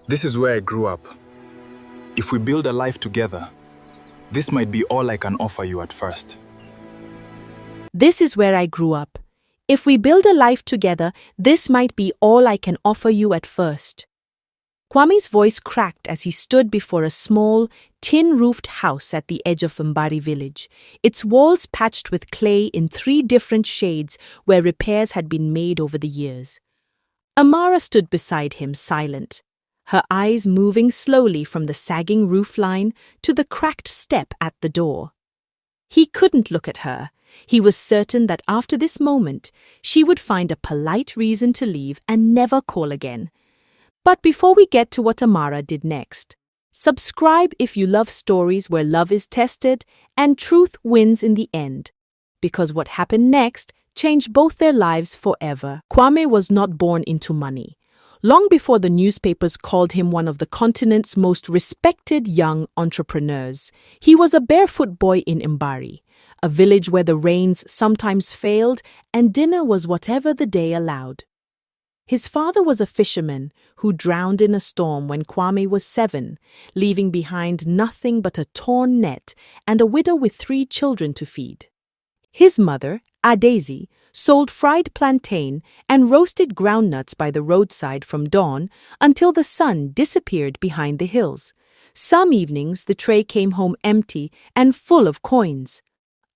This is where I grew up. If we build a life together, this might be all I can offer you at first. This is where I grew up. If we build a life together, this might be all I can offer you at first. Kwame's voice cracked as he stood before a small, tin-roofed house at the edge of Mbari village, its walls patched with clay in 3 different shades where repairs had been made over the years. Amara stood beside him, silent, her eyes moving slowly from the sagging roofline to the cracked step at the door. He couldn't look at her. He was certain that after this moment, she would find a polite reason to leave and never call again. But before we get to what Amara did next, subscribe if you love stories where love is tested and truth wins in the end. Because what happened next changed both their lives forever. Kwame was not born into money. Long before the newspapers called him one of the continent's most respected young entrepreneurs, he was a barefoot boy in Mbari, a village where the rains sometimes failed and dinner was whatever the day allowed. His father was a fisherman who drowned in a storm when Kwame was 7, leaving behind nothing but a torn net and a widow with 3 children to feed. His mother, Adaisy, sold fried plantain and roasted groundnuts by the roadside from dawn until the sun disappeared behind the hills. Some evenings the tray came home empty and full of coins.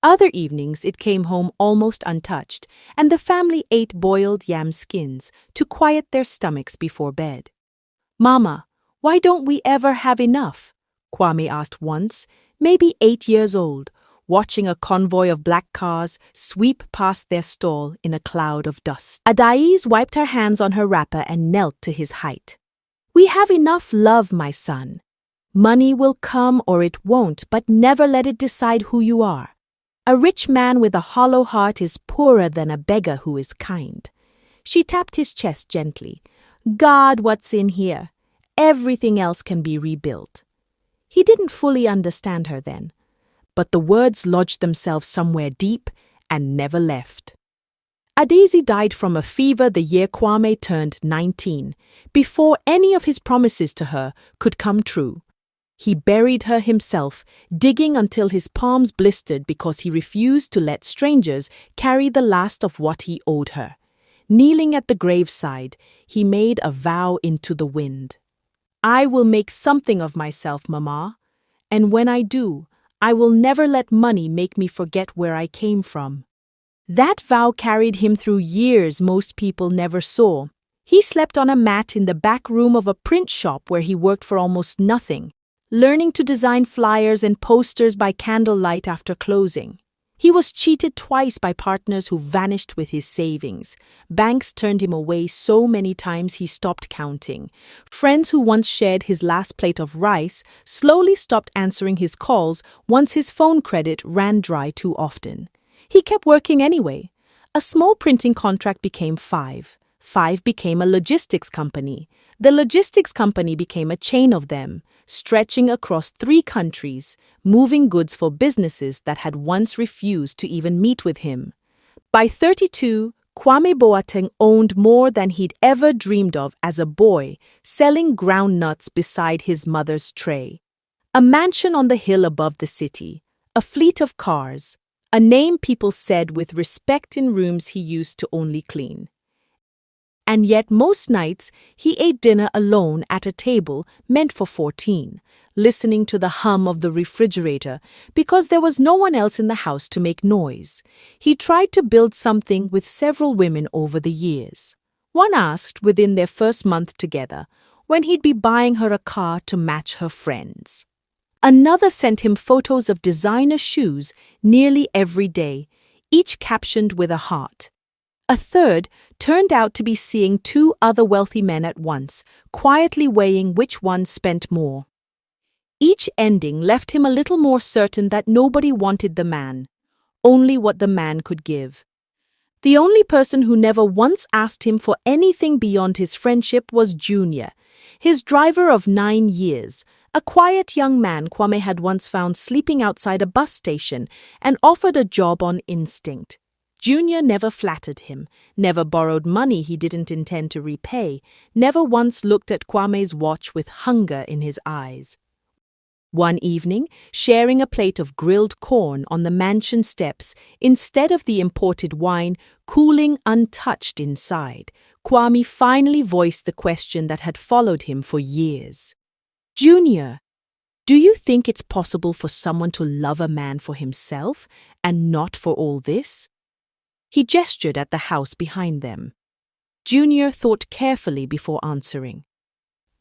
Other evenings it came home almost untouched, and the family ate boiled yam skins to quiet their stomachs before bed. "Mama, why don't we ever have enough?" Kwame asked once, maybe 8 years old, watching a convoy of black cars sweep past their stall in a cloud of dust. Adais wiped her hands on her wrapper and knelt to his height. "We have enough love, my son. Money will come or it won't, but never let it decide who you are. A rich man with a hollow heart is poorer than a beggar who is kind." She tapped his chest gently. "God, what's in here? Everything else can be rebuilt." He didn't fully understand her then, but the words lodged themselves somewhere deep and never left. Adaisy died from a fever the year Kwame turned 19, before any of his promises to her could come true. He buried her himself, digging until his palms blistered because he refused to let strangers carry the last of what he owed her. Kneeling at the graveside, he made a vow into the wind. "I will make something of myself, Mama, and when I do, I will never let money make me forget where I came from." That vow carried him through years most people never saw. He slept on a mat in the back room of a print shop where he worked for almost nothing, learning to design flyers and posters by candlelight after closing. He was cheated twice by partners who vanished with his savings. Banks turned him away so many times he stopped counting. Friends who once shared his last plate of rice slowly stopped answering his calls once his phone credit ran dry too often. He kept working anyway. A small printing contract became 5. 5 became a logistics company. The logistics company became a chain of them, stretching across 3 countries, moving goods for businesses that had once refused to even meet with him. By 32, Kwame Boateng owned more than he'd ever dreamed of as a boy, selling groundnuts beside his mother's tray. A mansion on the hill above the city, a fleet of cars, a name people said with respect in rooms he used to only clean. And yet most nights he ate dinner alone at a table meant for 14, listening to the hum of the refrigerator because there was no one else in the house to make noise. He tried to build something with several women over the years. One asked within their first month together when he'd be buying her a car to match her friends. Another sent him photos of designer shoes nearly every day, each captioned with a heart. A third turned out to be seeing 2 other wealthy men at once, quietly weighing which one spent more. Each ending left him a little more certain that nobody wanted the man, only what the man could give. The only person who never once asked him for anything beyond his friendship was Junior, his driver of 9 years, a quiet young man Kwame had once found sleeping outside a bus station and offered a job on instinct. Junior never flattered him, never borrowed money he didn't intend to repay, never once looked at Kwame's watch with hunger in his eyes. One evening, sharing a plate of grilled corn on the mansion steps instead of the imported wine cooling untouched inside, Kwame finally voiced the question that had followed him for years. Junior, do you think it's possible for someone to love a man for himself and not for all this? He gestured at the house behind them. Junior thought carefully before answering.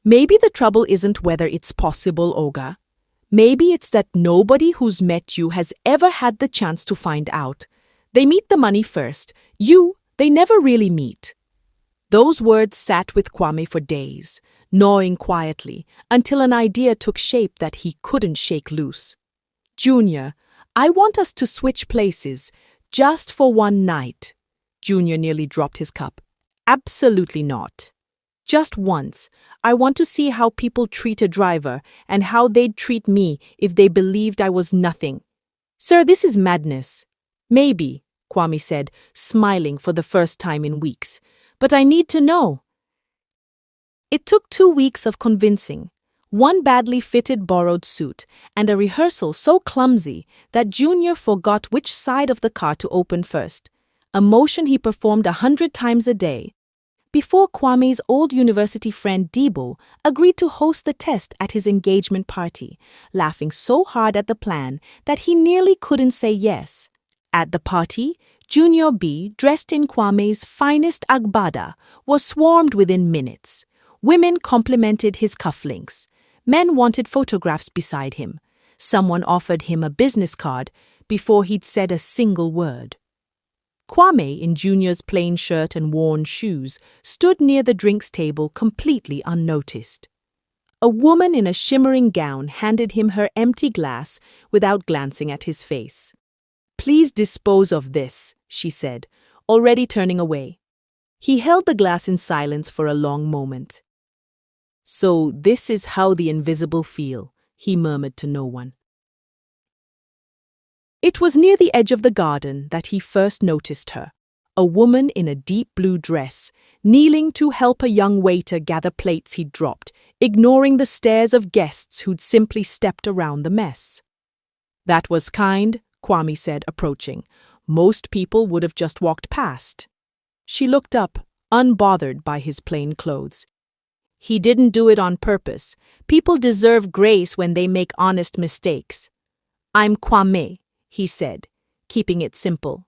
Maybe the trouble isn't whether it's possible, Olga. Maybe it's that nobody who's met you has ever had the chance to find out. They meet the money first. They never really meet. Those words sat with Kwame for days, gnawing quietly, until an idea took shape that he couldn't shake loose. Junior, I want us to switch places, just for one night. Junior nearly dropped his cup. Absolutely not. Just once, I want to see how people treat a driver and how they'd treat me if they believed I was nothing. Sir, this is madness. Maybe, Kwame said, smiling for the first time in weeks. But I need to know. It took 2 weeks of convincing, one badly fitted borrowed suit, and a rehearsal so clumsy that Junior forgot which side of the car to open first, a motion he performed 100 times a day, before Kwame's old university friend Debo agreed to host the test at his engagement party, laughing so hard at the plan that he nearly couldn't say yes. At the party, Junior B, dressed in Kwame's finest agbada, was swarmed within minutes. Women complimented his cufflinks. Men wanted photographs beside him. Someone offered him a business card before he'd said a single word. Kwame, in Junior's plain shirt and worn shoes, stood near the drinks table completely unnoticed. A woman in a shimmering gown handed him her empty glass without glancing at his face. "Please dispose of this," she said, already turning away. He held the glass in silence for a long moment. "So this is how the invisible feel," he murmured to no one. It was near the edge of the garden that he first noticed her, a woman in a deep blue dress, kneeling to help a young waiter gather plates he'd dropped, ignoring the stares of guests who'd simply stepped around the mess. "That was kind," Kwame said, approaching. "Most people would have just walked past." She looked up, unbothered by his plain clothes. "He didn't do it on purpose. People deserve grace when they make honest mistakes." "I'm Kwame," he said, keeping it simple.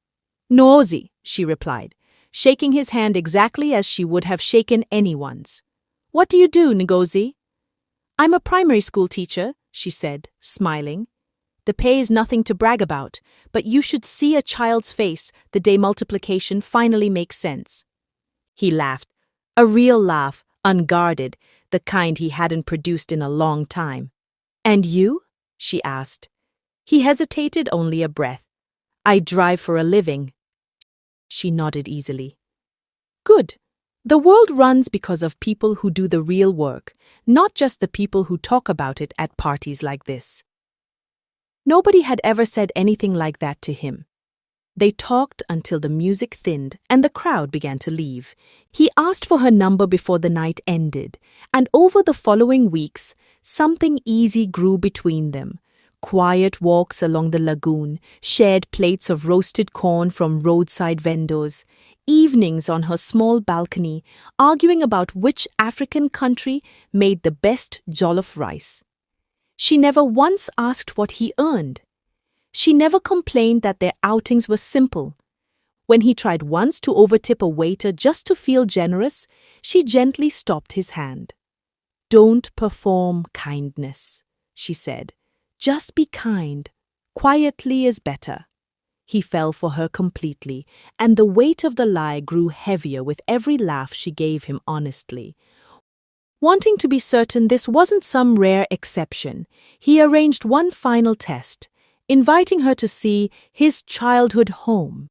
"Noozi," she replied, shaking his hand exactly as she would have shaken anyone's. "What do you do, Ngozi?" "I'm a primary school teacher," she said, smiling. "The pay is nothing to brag about, but you should see a child's face the day multiplication finally makes sense." He laughed, a real laugh, unguarded, the kind he hadn't produced in a long time. "And you?" she asked. He hesitated only a breath. "I drive for a living." She nodded easily. "Good. The world runs because of people who do the real work, not just the people who talk about it at parties like this." Nobody had ever said anything like that to him. They talked until the music thinned and the crowd began to leave. He asked for her number before the night ended, and over the following weeks, something easy grew between them. Quiet walks along the lagoon, shared plates of roasted corn from roadside vendors, evenings on her small balcony, arguing about which African country made the best jollof rice. She never once asked what he earned. She never complained that their outings were simple. When he tried once to overtip a waiter just to feel generous, she gently stopped his hand. "Don't perform kindness," she said. "Just be kind. Quietly is better." He fell for her completely, and the weight of the lie grew heavier with every laugh she gave him honestly. Wanting to be certain this wasn't some rare exception, he arranged one final test, inviting her to see his childhood home.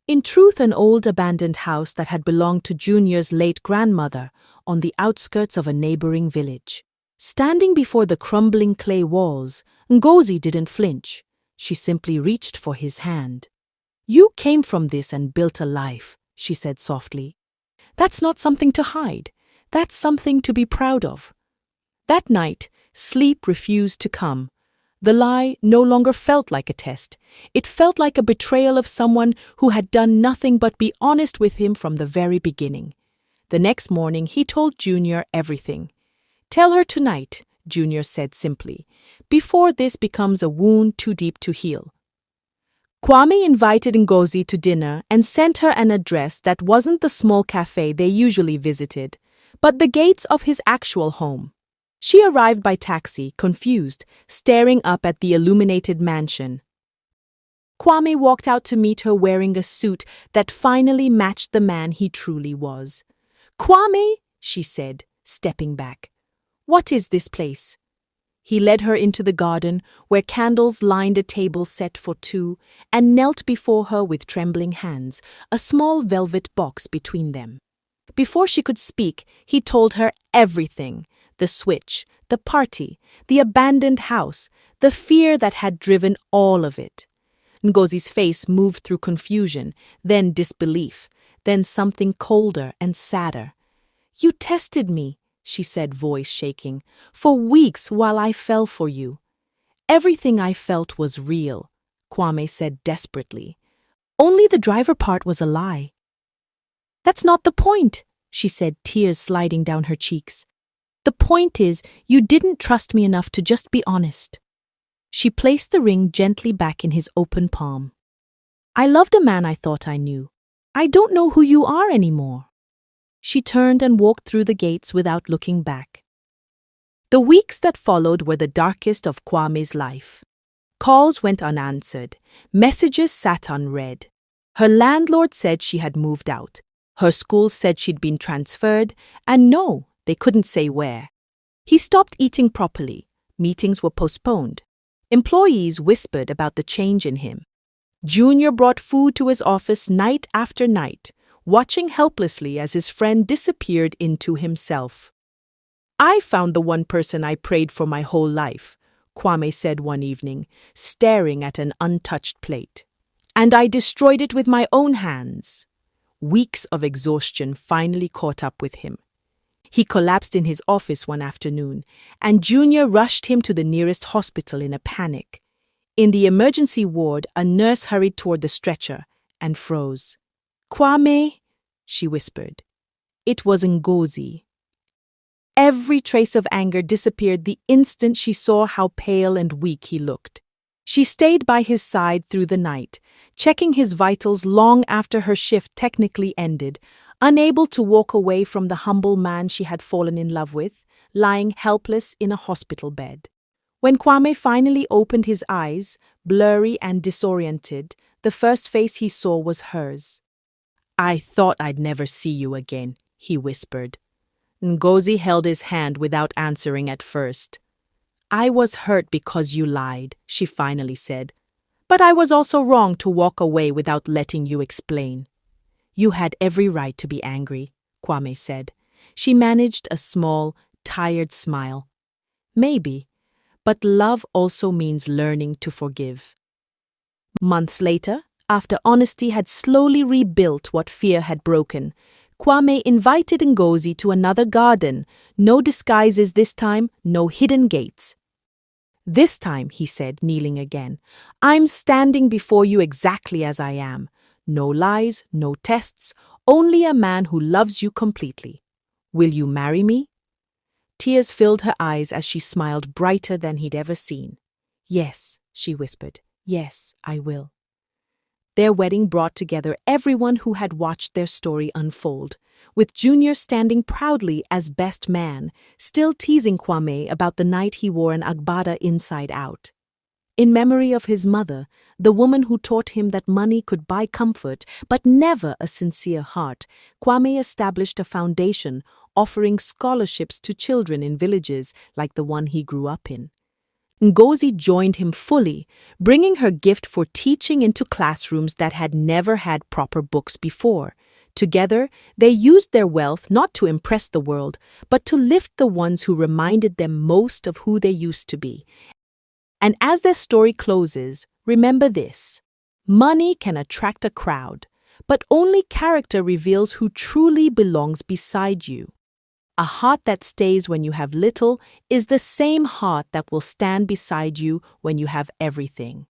In truth, an old abandoned house that had belonged to Junior's late grandmother on the outskirts of a neighboring village. Standing before the crumbling clay walls, Ngozi didn't flinch. She simply reached for his hand. You came from this and built a life, she said softly. That's not something to hide. That's something to be proud of. That night, sleep refused to come. The lie no longer felt like a test. It felt like a betrayal of someone who had done nothing but be honest with him from the very beginning. The next morning, he told Junior everything. Tell her tonight, Junior said simply, before this becomes a wound too deep to heal. Kwame invited Ngozi to dinner and sent her an address that wasn't the small cafe they usually visited, but the gates of his actual home. She arrived by taxi, confused, staring up at the illuminated mansion. Kwame walked out to meet her wearing a suit that finally matched the man he truly was. Kwame, she said, stepping back. What is this place? He led her into the garden, where candles lined a table set for two, and knelt before her with trembling hands, a small velvet box between them. Before she could speak, he told her everything. The switch, the party, the abandoned house, the fear that had driven all of it. Ngozi's face moved through confusion, then disbelief, then something colder and sadder. You tested me, she said, voice shaking, for weeks while I fell for you. Everything I felt was real, Kwame said desperately. Only the driver part was a lie. That's not the point, she said, tears sliding down her cheeks. The point is, you didn't trust me enough to just be honest. She placed the ring gently back in his open palm. I loved a man I thought I knew. I don't know who you are anymore. She turned and walked through the gates without looking back. The weeks that followed were the darkest of Kwame's life. Calls went unanswered. Messages sat unread. Her landlord said she had moved out. Her school said she'd been transferred, and no, they couldn't say where. He stopped eating properly. Meetings were postponed. Employees whispered about the change in him. Junior brought food to his office night after night, watching helplessly as his friend disappeared into himself. I found the one person I prayed for my whole life, Kwame said one evening, staring at an untouched plate. And I destroyed it with my own hands. Weeks of exhaustion finally caught up with him. He collapsed in his office one afternoon, and Junior rushed him to the nearest hospital in a panic. In the emergency ward, a nurse hurried toward the stretcher and froze. Kwame, she whispered. It was Ngozi. Every trace of anger disappeared the instant she saw how pale and weak he looked. She stayed by his side through the night, checking his vitals long after her shift technically ended, unable to walk away from the humble man she had fallen in love with, lying helpless in a hospital bed. When Kwame finally opened his eyes, blurry and disoriented, the first face he saw was hers. I thought I'd never see you again, he whispered. Ngozi held his hand without answering at first. I was hurt because you lied, she finally said. But I was also wrong to walk away without letting you explain. You had every right to be angry, Kwame said. She managed a small, tired smile. Maybe, but love also means learning to forgive. Months later, after honesty had slowly rebuilt what fear had broken, Kwame invited Ngozi to another garden. No disguises this time, no hidden gates. This time, he said, kneeling again, I'm standing before you exactly as I am. No lies, no tests, only a man who loves you completely. Will you marry me? Tears filled her eyes as she smiled brighter than he'd ever seen. Yes, she whispered. Yes, I will. Their wedding brought together everyone who had watched their story unfold, with Junior standing proudly as best man, still teasing Kwame about the night he wore an agbada inside out. In memory of his mother, the woman who taught him that money could buy comfort but never a sincere heart, Kwame established a foundation offering scholarships to children in villages like the one he grew up in. Ngozi joined him fully, bringing her gift for teaching into classrooms that had never had proper books before. Together, they used their wealth not to impress the world, but to lift the ones who reminded them most of who they used to be. And as their story closes, remember this. Money can attract a crowd, but only character reveals who truly belongs beside you. A heart that stays when you have little is the same heart that will stand beside you when you have everything.